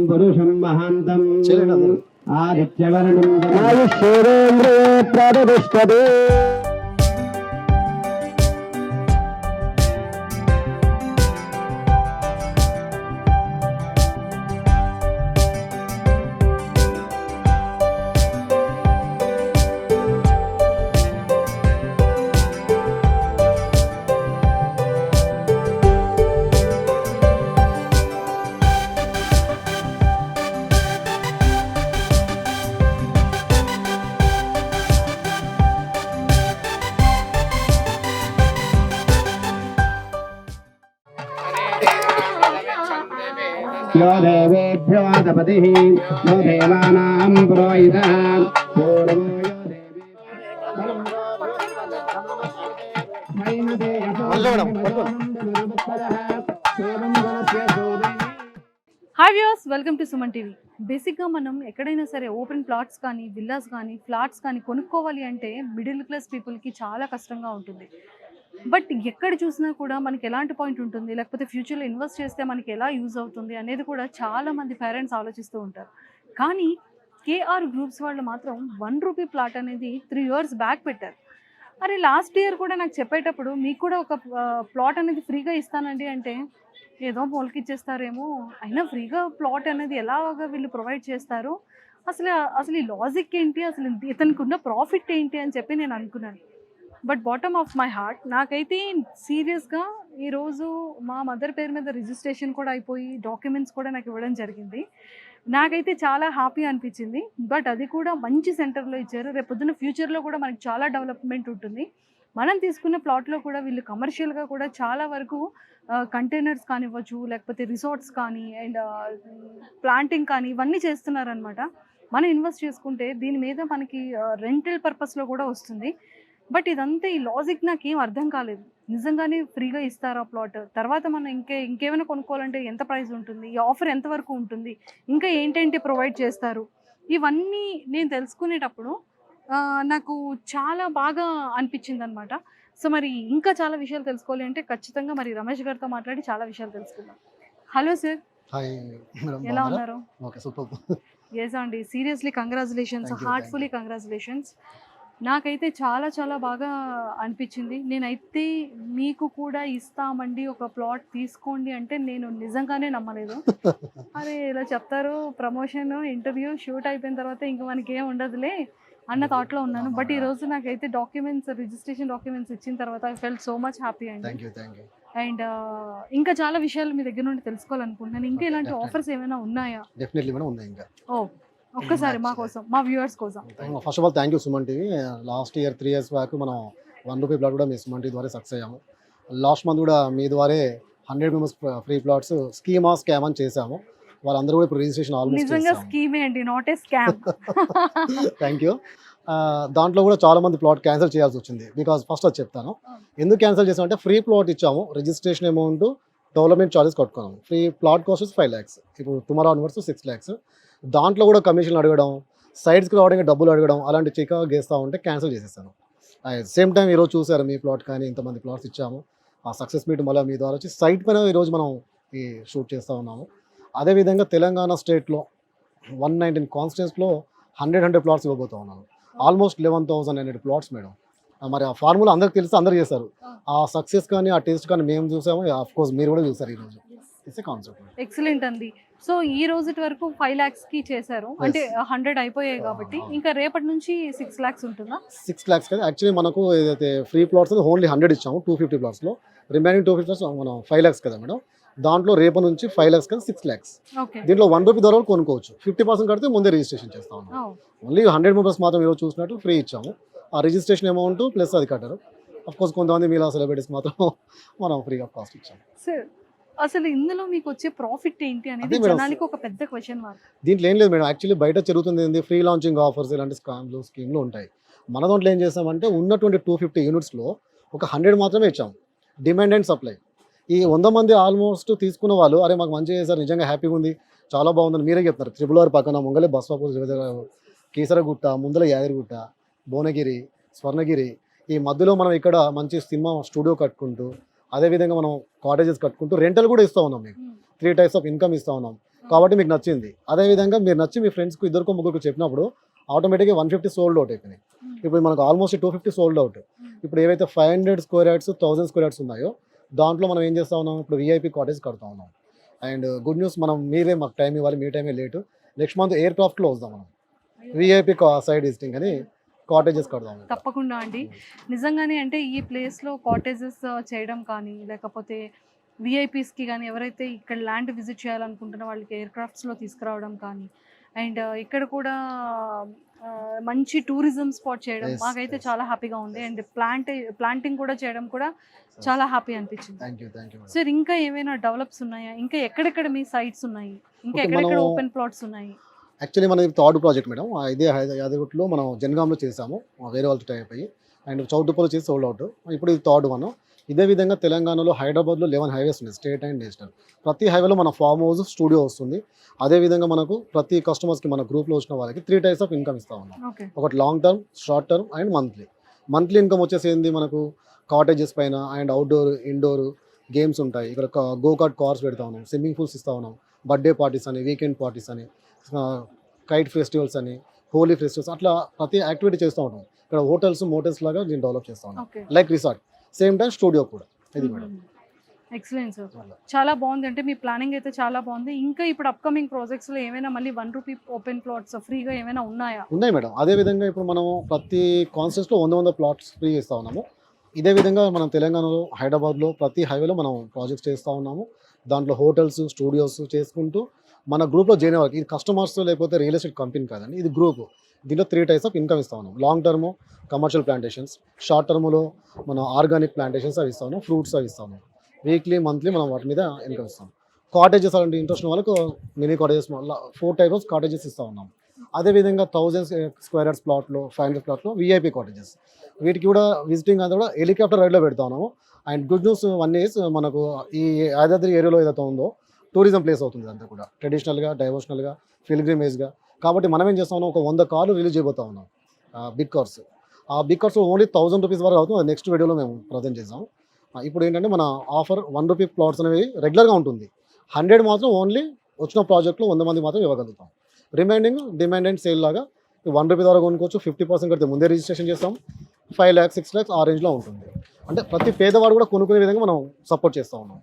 పురుషం మహాంతం ఆదిత్యవర్ణం ప్రతిష్టతే. यो देवेभ्यो दपतिः यो देवानां पुरोहितः पूर्वो यो hi viewers, welcome to Suman TV. బేసిక్గా మనం ఎక్కడైనా సరే ఓపెన్ ప్లాట్స్ కానీ విల్లాస్ కానీ ఫ్లాట్స్ కానీ కొనుక్కోవాలి అంటే మిడిల్ క్లాస్ పీపుల్కి చాలా కష్టంగా ఉంటుంది. బట్ ఎక్కడ చూసినా కూడా మనకి ఎలాంటి పాయింట్ ఉంటుంది, లేకపోతే ఫ్యూచర్లో ఇన్వెస్ట్ చేస్తే మనకి ఎలా యూజ్ అవుతుంది అనేది కూడా చాలామంది పేరెంట్స్ ఆలోచిస్తూ ఉంటారు. కానీ కేఆర్ గ్రూప్స్ వాళ్ళు మాత్రం ₹1 ప్లాట్ అనేది 3 years బ్యాక్ పెట్టారు. అరే లాస్ట్ ఇయర్ కూడా నాకు చెప్పేటప్పుడు మీకు కూడా ఒక ప్లాట్ అనేది ఫ్రీగా ఇస్తానండి అంటే ఏదో పోల్కిచ్చేస్తారేమో, అయినా ఫ్రీగా ప్లాట్ అనేది ఎలాగా వీళ్ళు ప్రొవైడ్ చేస్తారు, అసలు ఈ లాజిక్ ఏంటి, అసలు ఇతనికి ఉన్న ప్రాఫిట్ ఏంటి అని చెప్పి నేను అనుకున్నాను. But bottom of my heart నాకైతే సీరియస్గా ఈరోజు మా మదర్ పేరు మీద రిజిస్ట్రేషన్ కూడా అయిపోయి డాక్యుమెంట్స్ కూడా నాకు ఇవ్వడం జరిగింది. నాకైతే చాలా హ్యాపీ అనిపించింది. బట్ అది కూడా మంచి సెంటర్లో ఇచ్చారు. రేపు పొద్దున్న ఫ్యూచర్లో కూడా మనకి చాలా డెవలప్మెంట్ ఉంటుంది. మనం తీసుకున్న ప్లాట్లో కూడా వీళ్ళు కమర్షియల్గా కూడా చాలా వరకు కంటైనర్స్ కానివ్వచ్చు, లేకపోతే రిసార్ట్స్ కానీ అండ్ ప్లాంటింగ్ కానీ ఇవన్నీ చేస్తున్నారనమాట. మనం ఇన్వెస్ట్ చేసుకుంటే దీని మీద మనకి రెంటల్ పర్పస్లో కూడా వస్తుంది. బట్ ఇదంతా ఈ లాజిక్ నాకేం అర్థం కాలేదు. నిజంగానే ఫ్రీగా ఇస్తారా ప్లాట్, తర్వాత మనం ఇంకేమైనా కొనుక్కోవాలంటే ఎంత ప్రైస్ ఉంటుంది, ఈ ఆఫర్ ఎంతవరకు ఉంటుంది, ఇంకా ఏంటంటే ప్రొవైడ్ చేస్తారు, ఇవన్నీ నేను తెలుసుకునేటప్పుడు నాకు చాలా బాగా అనిపించింది అనమాట. సో మరి ఇంకా చాలా విషయాలు తెలుసుకోవాలి అంటే ఖచ్చితంగా మరి రమేష్ గారితో మాట్లాడి చాలా విషయాలు తెలుసుకుందాం. హలో సార్, ఎలా ఉన్నారు? ఎస్ అండి, సీరియస్లీ కంగ్రాచులేషన్స్, హార్ట్ఫుల్లీ కంగ్రాచులేషన్స్. నాకైతే చాలా చాలా బాగా అనిపించింది. నేనైతే మీకు కూడా ఇస్తామండి ఒక ప్లాట్ తీసుకోండి అంటే నేను నిజంగానే నమ్మలేదు. అరే ఇలా చెప్తారు, ప్రమోషన్ ఇంటర్వ్యూ షూట్ అయిపోయిన తర్వాత ఇంక మనకి ఏం ఉండదులే అన్న థాట్లో ఉన్నాను. బట్ ఈ రోజు నాకైతే రిజిస్ట్రేషన్ డాక్యుమెంట్స్ ఇచ్చిన తర్వాత I felt so much happy అండి. అండ్ ఇంకా చాలా విషయాలు మీ దగ్గర నుండి తెలుసుకోవాలనుకుంటున్నాను. ఇంకా ఇలాంటి ఆఫర్స్ ఏమైనా ఉన్నాయా? డెఫినెట్లీ మేడం ఉన్నాయి. ఇంకా ఒక్కసారి మా కోసం, మా వ్యూవర్స్ కోసం first of all thank you Suman TV. Last year 3 years back మనం ₹1 ప్లాట్ కూడా మీ సుమన్ టీవీ ద్వారా సక్సెస్ అయ్యాము. లాస్ట్ మంత్ కూడా మీ ద్వారా 100 members ఫ్రీ ప్లాట్స్ స్కామ్ అని చేసాము. వాళ్ళందరూ కూడా ఇప్పుడు రిజిస్ట్రేషన్ ఆల్మోస్ట్ నిజంగా స్కీమే అండి, not a scam. Thank you. దాంట్లో కూడా చాలా మంది ప్లాట్ క్యాన్సిల్ చేయాల్సి వచ్చింది. బికాజ్ ఫస్ట్ అది చెప్తాను ఎందుకు క్యాన్సిల్ చేసామంటే, ఫ్రీ ప్లాట్ ఇచ్చాము, రిజిస్ట్రేషన్ అమౌంట్ డెవలప్మెంట్ చార్జెస్ కట్టుకున్నాము. ఫ్రీ ప్లాట్ కాస్ట్ 5 lakhs, ఇప్పుడు టుమారో ఆన్వర్డ్స్ 6 lakhs. దాంట్లో కూడా కమిషన్లు అడగడం, సైడ్స్కి రావడానికి డబ్బులు అడగడం, అలాంటి చికా గేస్తూ ఉంటే క్యాన్సిల్ చేసేసాను. సేమ్ టైం ఈరోజు చూసారు మీ ప్లాట్ కానీ ఇంతమంది ప్లాట్స్ ఇచ్చాము. ఆ సక్సెస్ మీట్ మళ్ళీ మీ ద్వారా వచ్చి సైట్ పైన ఈరోజు మనం ఈ షూట్ చేస్తూ ఉన్నాము. అదేవిధంగా తెలంగాణ స్టేట్లో 119 కాన్స్టిట్యూన్సీలో 100 ప్లాట్స్ ఇవ్వబోతూ ఉన్నాను. Almost 11,900 plots madam. మరి ఆ ఫార్ములా అందరికి తెలిసి అందరు చేస్తారు. ఆ సక్సెస్ కానీ ఆ టేస్ట్ కానీ మేము చూసాము, ఆఫ్ కోర్స్ మీరు కూడా చూసారు. ఈరోజు ఇట్స్ ఏ కాన్సెప్ట్. ఎక్సలెంట్ అండి. సో ఈ రోజు వరకు 5 lakhs కి చేశారు అంటే 100 అయిపోయాయి కాబట్టి ఇంకా రేపటి నుంచి 6 lakhs ఉంటుందా? 6 lakhs కదా యాక్చువల్లీ. మనకు ఏదైతే ఫ్రీ ప్లాట్స్ ఓన్లీ 100 ఇచ్చాము 250 ప్లాట్స్లో. రిమైనింగ్ 250 ప్లాట్స్ మనం 5 lakhs కదా మేడం. దాంట్లో రేపు నుంచి 5 lakhs కదా 6 lakhs. దీంట్లో ₹1 ద్వారా కొనుక్కోవచ్చు. 50% కడితే ముందే రిజిస్ట్రేషన్ చేస్తా ఉన్నాం. ఓన్లీ 100 members మాత్రం ఈరోజు చూసినట్టు ఫ్రీ ఇచ్చాము. ఆ రిజిస్ట్రేషన్ అమౌంట్ ప్లస్ అది కట్టారు. అఫ్ కోర్స్ కొంతమంది మీలా సెలబ్రిటీస్ మాత్రం మనం ఫ్రీగా కాస్ట్ ఇచ్చాము. అసలు ఇందులో మీకు వచ్చే ప్రాఫిట్ ఏంటి అనేది జనానికి ఒక పెద్ద క్వశ్చన్ మార్క్. దీంట్లో ఏం లేదు మేడం, యాక్చువల్లీ బయట జరుగుతుంది ఏంటి, ఫ్రీ లాంచింగ్ ఆఫర్స్ ఇలాంటి స్కీమ్లు ఉంటాయి. మన దాంట్లో ఏం చేస్తామంటే ఉన్నటువంటి 250 unitsలో ఒక 100 మాత్రమే ఇచ్చాము. Demand and supply. ఈ 100 మంది ఆల్మోస్ట్ తీసుకున్న వాళ్ళు అరే మాకు మంచిగా చేశారు, నిజంగా హ్యాపీగా ఉంది, చాలా బాగుందని మీరే చెప్తున్నారు. RRR పక్కన ముంగలే బస్వాపూర్, కీసరగుట్ట, ముందల యాదగిరిగుట్ట, భువనగిరి, స్వర్ణగిరి, ఈ మధ్యలో మనం ఇక్కడ మంచి సినిమా స్టూడియో కట్టుకుంటూ, అదేవిధంగా మనం కాటేజెస్ కట్టుకుంటూ రెంటల్ కూడా ఇస్తూ ఉన్నాం. మీకు 3 types ఆఫ్ ఇన్కమ్ ఇస్తూ ఉన్నాం. కాబట్టి మీకు నచ్చింది. అదేవిధంగా మీరు నచ్చి మీ ఫ్రెండ్స్కి ఇద్దరికో ముగ్గురికి చెప్పినప్పుడు ఆటోమేటిక్గా 150 సోల్డ్ అవుట్ అయిపోయినాయి. ఇప్పుడు మనకు ఆల్మోస్ట్ 250 సోల్డ్ అవుట్. ఇప్పుడు ఏవైతే 500 స్క్వేర్ యార్డ్స్ 1000 స్క్వేర్ యార్డ్స్ ఉన్నాయో దాంట్లో మనం ఏం చేస్తా ఉన్నాం, ఇప్పుడు విఐపి కాటేజ్ కడతా ఉన్నాం. అండ్ గుడ్ న్యూస్, మనం మీరే మాకు టైం ఇవ్వాలి, మీ టైమే లేటు. నెక్స్ట్ మంత్ ఎయిర్ క్రాఫ్ట్లో వస్తాం మనం, విఐపి సైడ్ విజిటింగ్ అని కాటేజెస్ కడదాం. తప్పకుండా అండి. నిజంగానే అంటే ఈ ప్లేస్లో కాటేజెస్ చేయడం కానీ, లేకపోతే విఐపీస్కి కానీ, ఎవరైతే ఇక్కడ ల్యాండ్ విజిట్ చేయాలనుకుంటున్న వాళ్ళకి ఎయిర్ క్రాఫ్ట్స్లో తీసుకురావడం కానీ, అండ్ ఇక్కడ కూడా మంచి టూరిజం స్పాట్ చేయడం మాకైతే చాలా హ్యాపీగా ఉంది. అండ్ ప్లాంటింగ్ కూడా చేయడం కూడా చాలా హ్యాపీ అనిపించింది. సార్ ఇంకా ఏమైనా డెవలప్స్ ఉన్నాయా? ఇంకా ఎక్కడెక్కడ మీ సైట్స్ ఉన్నాయి? ఇంకా ఎక్కడెక్కడ ఓపెన్ ప్లాట్స్ ఉన్నాయి? యాక్చువల్లీ మనది థర్డ్ ప్రాజెక్ట్ మేడం. ఇదే యాదగిరిగుట్టలో మనం జనగాంలో చేసాము, వేరే వాళ్ళతో టైప్ అయ్యి. అండ్ చౌటుప్పలో చేసి సోల్డ్ అవుట్. ఇప్పుడు ఇది థర్డ్ వన్. ఇదే విధంగా తెలంగాణలో హైదరాబాద్లో 11 హైవేస్ ఉన్నాయి, స్టేట్ అండ్ నేషనల్. ప్రతి హైవేలో మన ఫామ్ హౌస్, స్టూడియో వస్తుంది. అదేవిధంగా మనకు ప్రతి కస్టమర్స్కి మన గ్రూప్లో వచ్చిన వాళ్ళకి 3 టైప్స్ ఆఫ్ ఇన్కమ్ ఇస్తా ఉన్నాం. ఒకటి long term, short term and monthly income వచ్చేసి ఏంది, మనకు కాటేజెస్ పైన అండ్ అవుట్డోర్ ఇండోర్ గేమ్స్ ఉంటాయి. ఇక్కడ గోకార్ట్ కార్స్ పెడతా ఉన్నాం, స్విమ్మింగ్ పూల్స్ ఇస్తా ఉన్నాం, బర్త్డే పార్టీస్ అని, వీకెండ్ పార్టీస్ అని, కైట్ ఫెస్టివల్స్ అని, హోలీ ఫెస్టివల్స్, అట్లా ప్రతి యాక్టివిటీ చేస్తూ ఉంటాం. ఇక్కడ హోటల్స్, మోటల్స్ లాగా దీన్ని డెవలప్ చేస్తా ఉన్నాం, like resort, same time studio కూడా. ఇది మేడం ఎక్సలెంట్ సార్, చాలా బాగుంది. అంటే మీ ప్లానింగ్ అయితే చాలా బాగుంది. ఇంకా ఇప్పుడు అప్కమింగ్ ప్రాజెక్ట్స్లో ఏమైనా మళ్ళీ ₹1 ఓపెన్ ప్లాట్స్ ఫ్రీగా ఏమైనా ఉన్నాయా? ఉన్నాయి మేడం. అదేవిధంగా ఇప్పుడు మనం ప్రతి కాన్స్టెన్స్లో 100 ప్లాట్స్ ఫ్రీ చేస్తూ ఉన్నాము. ఇదే విధంగా మనం తెలంగాణలో హైదరాబాద్లో ప్రతి హైవేలో మనం ప్రాజెక్ట్స్ చేస్తూ ఉన్నాము. దాంట్లో హోటల్స్, స్టూడియోస్ చేసుకుంటూ మన గ్రూప్లో జాయిన్ అవ్వాలి. ఇది కస్టమర్స్ లేకపోతే రియల్ ఎస్టేట్ కంపెనీ కాదండి, ఇది గ్రూప్. దీంట్లో 3 టైప్స్ ఆఫ్ ఇన్కమ్ ఇస్తా ఉన్నాం. Long term commercial plantations, short టర్మ్లో మనం ఆర్గానిక్ ప్లాంటేషన్స్ అవి ఇస్తాము, ఫ్రూట్స్ అవి ఇస్తాము. వీక్లీ మంత్లీ మనం వాటి మీద ఇన్కమ్ ఇస్తాం. కాటేజెస్ అలాంటి ఇంట్రెస్ట్ ఉన్న వాళ్ళకు mini cottages 4 types of cottages ఇస్తూ ఉన్నాం. అదేవిధంగా 1000 స్క్వేర్ యార్డ్స్ ప్లాట్లో, 500 ప్లాట్లో విఐపి కాటేజెస్. వీటికి కూడా విజిటింగ్ అంతా కూడా హెలికాప్టర్ రైడ్లో పెడతా ఉన్నాము. అండ్ గుడ్ న్యూస్ 1 ఇయర్స్ మనకు ఈ యాదాద్రి ఏరియాలో ఏదైతే ఉందో టూరిజం ప్లేస్ అవుతుంది అంతా కూడా, ట్రెడిషనల్గా, డైవర్షనల్గా, పిల్గ్రిమేజ్గా. కాబట్టి మనం ఏం చేస్తా ఉన్నాం, ఒక 100 కార్లు రిలీజ్ చేయబోతా ఉన్నాం, బిగ్ కార్స్. ఆ బిగ్ కార్స్ ఓన్లీ ₹1000 వరకు అవుతుంది. అది నెక్స్ట్ వీడియోలో మేము ప్రజెంట్ చేద్దాం. ఇప్పుడు ఏంటంటే మన ఆఫర్ ₹1 ప్లాట్స్ అనేవి రెగ్యులర్గా ఉంటుంది. 100 మాత్రం ఓన్లీ వచ్చిన ప్రాజెక్ట్లో 100 మంది మాత్రం ఇవ్వగలుగుతాం. రిమైనింగ్ డిమాండ్ అండ్ సేల్ లాగా ₹1 ద్వారా కొనుక్కోవచ్చు. 50% కడితే ముందే రిజిస్ట్రేషన్ చేస్తాం. 5 lakhs, 6 lakhs ఆ రేంజ్లో ఉంటుంది. అంటే ప్రతి పేదవాడు కూడా కొనుక్కునే విధంగా మనం సపోర్ట్ చేస్తూ ఉన్నాం.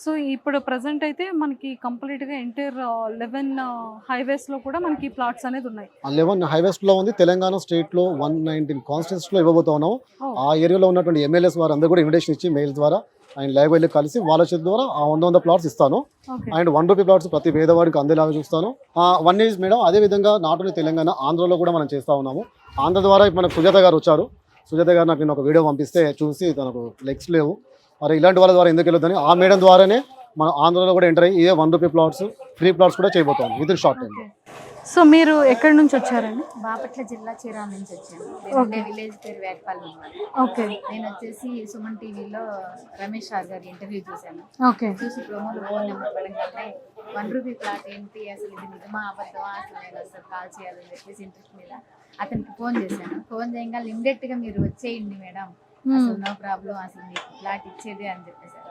సో ఇప్పుడు ప్రజెంట్ అయితే మనకి కంప్లీట్గా ఎంటైర్ 11 హైవేస్లో కూడా మనకి ప్లాట్స్ అనేది ఉన్నాయి. 11 హైవేస్లో ఉంది. తెలంగాణ స్టేట్లో 119 కాన్స్టిట్యూన్సీలో ఇవ్వబోతా ఉన్నాము. ఆ ఏరియాలో ఉన్నటువంటి ఎమ్మెల్యేస్ వారు అందరూ కూడా ఇన్విటేషన్ ఇచ్చి మెయిల్ ద్వారా అండ్ లైవ్ వెళ్ళి కలిసి వాళ్ళ చేతి ద్వారా ఆ 100 ప్లాట్స్ ఇస్తాను. అండ్ ₹1 ప్లాట్స్ ప్రతి పేదవాడికి అందేలాగా చూస్తాను. 1 is మేడం. అదేవిధంగా నాట్ ఓన్లీ తెలంగాణ, ఆంధ్రలో కూడా మనం చేస్తూ ఉన్నాము. ఆంధ్ర ద్వారా ఇప్పుడు మనకు సుజాత గారు వచ్చారు. సుజాత గారు నాకు నేను ఒక వీడియో పంపిస్తే చూసి తనకు లెగ్స్ లేవు, మరి ఇలాంటి వాళ్ళ ద్వారా ఎందుకు వెళ్ళొద్దని ఆ మేడం ద్వారానే మనం ఆంధ్రలో కూడా ఎంటర్ అయ్యి ఇదే ₹1 ప్లాట్స్, ఫ్రీ ప్లాట్స్ కూడా చేయబోతాం within short time. So మీరు ఎక్కడి నుంచి వచ్చారండి? బాపట్ల జిల్లా చీరాల నుంచి వచ్చాను. విలేజ్ పేరు వేటపల్లి. ఓకే. నేను వచ్చేసి సుమన్ టీవీలో రమేష్ రావు గారి ఇంటర్వ్యూ చూశాను. ఓకే. చూసి ప్రోమోలో ఫోన్ నెంబర్ పడగానే ₹1 ప్లాట్ ఏంటి, అసలు ఇది నిజమా అబద్ధమా, అసలు నేను అసలు కాల్ చేయాలని చెప్పేసి ఇంట్రెస్ట్ మీద అతనికి ఫోన్ చేశాను. ఫోన్ చేయగా ఇమ్మీడియట్ గా మీరు వచ్చేయండి మేడం, అసలు నో ప్రాబ్లం, అసలు మీకు ప్లాట్ ఇచ్చేదే అని చెప్పేశారు.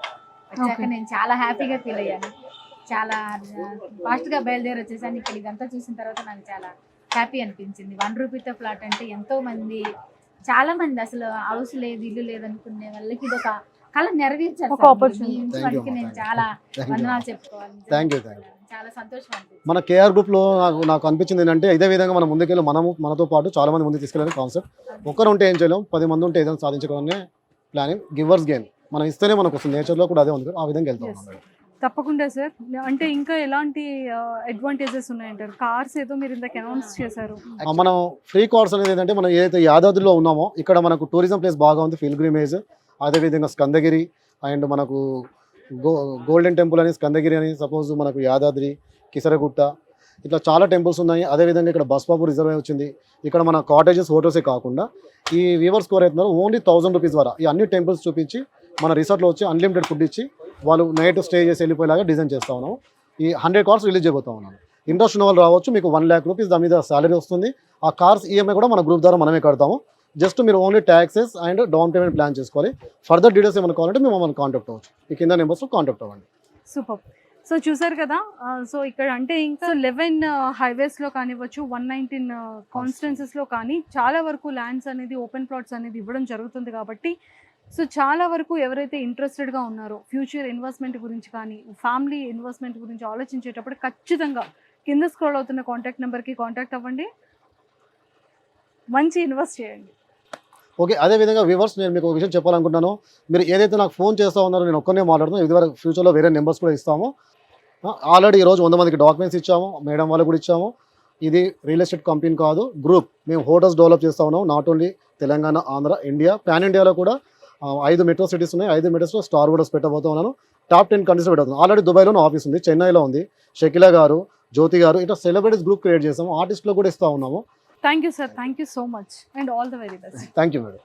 వచ్చాక నేను చాలా హ్యాపీగా ఫీల్ అయ్యాను. చాలా ఫాస్ట్ గా బయలుదేరి వచ్చేసాను. ఇక్కడ ఇదంతా చూసిన తర్వాత నాకు చాలా హ్యాపీ అనిపించింది. ₹1 ప్లాట్ అంటే ఎంతో మంది, చాలా మంది అసలు హౌస్ లేదు, ఇల్లు లేదనుకునే వాళ్ళకి ఇది ఒక కళ నెరవేర్చారు. నేను చాలా వందనాలు చెప్పుకోవాలి. చాలా సంతోషం అనిపించింది. మన కేఆర్ గ్రూప్ లో నాకు అనిపించింది ఏంటంటే ఇదే విధంగా మనం ముందుకెళ్ళి మనతో పాటు చాలా మంది ముందుకు తీసుకెళ్ళాలని కాన్సెప్ట్. ఒక్కరు ఉంటే ఏం చేయలేం, 10 మంది ఉంటే ఏదైనా సాధించుకోవాలనే ప్లానింగ్. గివర్స్ గెయిన్, మనం ఇస్తేనే మనకు వస్తుంది. నేచర్లో కూడా అదే ఉంది, ఆ విధంగా వెళ్తాం. తప్పకుండా సార్. అంటే ఇంకా ఎలాంటి అడ్వాంటేజెస్ ఉన్నాయంటారు? కార్స్ ఏదో మీరు ఇందాక అనౌన్స్ చేశారు. మనం ఫ్రీ కార్స్ అనేది ఏంటంటే మనం ఏదైతే యాదాద్రిలో ఉన్నామో ఇక్కడ మనకు టూరిజం ప్లేస్ బాగా ఉంది, పిల్గ్రిమేజ్. అదేవిధంగా స్కందగిరి అండ్ మనకు గోల్డెన్ టెంపుల్ అని, స్కందగిరి అని, సపోజ్ మనకు యాదాద్రి, కిసరగుట్ట, ఇట్లా చాలా టెంపుల్స్ ఉన్నాయి. అదేవిధంగా ఇక్కడ బస్బాబు రిజర్వ్ వచ్చింది. ఇక్కడ మన కాటేజెస్, హోటల్సే కాకుండా ఈ వీవర్స్ స్కోర్ అవుతున్నారు ఓన్లీ ₹1000 ద్వారా ఈ అన్ని టెంపుల్స్ చూపించి మన రిసార్ట్లో వచ్చి అన్లిమిటెడ్ ఫుడ్ ఇచ్చి వాళ్ళు నైట్ స్టే చేసి వెళ్ళిపోయేలాగా డిజైన్ చేస్తూ ఉన్నాము. ఈ 100 కార్స్ రిలీజ్ చేయబోతా ఉన్నాను. ఇంట్రెస్ట్ ఉన్న వాళ్ళు రావచ్చు. మీకు ₹1 lakh దాని మీద సాలరీ వస్తుంది. ఆ కార్స్ ఈఎంఐ కూడా మన గ్రూప్ ద్వారా మనమే కడతాము. జస్ట్ మీరు only taxes and down payment plan చేసుకోవాలి. ఫర్దర్ డీటెయిల్స్ ఏమైనా కావాలంటే మేము మమ్మల్ని కాంటాక్ట్ అవ్వచ్చు. ఈ కింద నెంబర్స్ కాంటాక్ట్ అవ్వండి. సూపర్. సో చూసారు కదా, సో ఇక్కడ అంటే ఇంకా 11 హైవేస్లో కానివ్వచ్చు, 119 కాన్స్టిట్యున్సీస్లో కానీ చాలా వరకు ల్యాండ్స్ అనేది ఓపెన్ ప్లాట్స్ అనేది ఇవ్వడం జరుగుతుంది. కాబట్టి సో చాలా వరకు ఎవరైతే ఇంట్రెస్టెడ్గా ఉన్నారో ఫ్యూచర్ ఇన్వెస్ట్మెంట్ గురించి కానీ ఫ్యామిలీ ఇన్వెస్ట్మెంట్ గురించి ఆలోచించేటప్పుడు ఖచ్చితంగా కింద స్క్రోల్ అవుతున్న కాంటాక్ట్ నెంబర్కి కాంటాక్ట్ అవ్వండి, మంచి ఇన్వెస్ట్ చేయండి. ఓకే, అదేవిధంగా వ్యూవర్స్ నేను మీకు ఒక విషయం చెప్పాలనుకుంటున్నాను. మీరు ఏదైతే నాకు ఫోన్ చేస్తూ ఉన్నారో నేను ఒక్కనే మాట్లాడుతున్నాను, ఇదివరకు ఫ్యూచర్లో వేరే నెంబర్స్ కూడా ఇస్తాము. ఆల్రెడీ ఈరోజు 100 మందికి డాక్యుమెంట్స్ ఇచ్చాము, మేడం వాళ్ళు కూడా ఇచ్చాము. ఇది రియల్ ఎస్టేట్ కంపెనీ కాదు, గ్రూప్. మేము హోటల్స్ డెవలప్ చేస్తూ ఉన్నాం, not only Telangana, Andhra, India, pan ఇండియాలో కూడా 5 మెట్రో సిటీస్ ఉన్నాయి. 5 మెట్రోస్లో స్టార్ హోటల్స్ పెట్టబోతూ ఉన్నాను. టాప్ 10 కంట్రీస్లో పెట్టబోతున్నాను. ఆల్రెడీ దుబాయ్లోనే ఆఫీస్ ఉంది, చెన్నైలో ఉంది. షకిలా గారు, జ్యోతి గారు, ఇట్లా సెలబ్రిటీస్ గ్రూప్ క్రియేట్ చేస్తాము. ఆర్టిస్ట్లో కూడా ఇస్తూ ఉన్నాము. Thank you sir, thank you so much and all the very best. Thank you madam.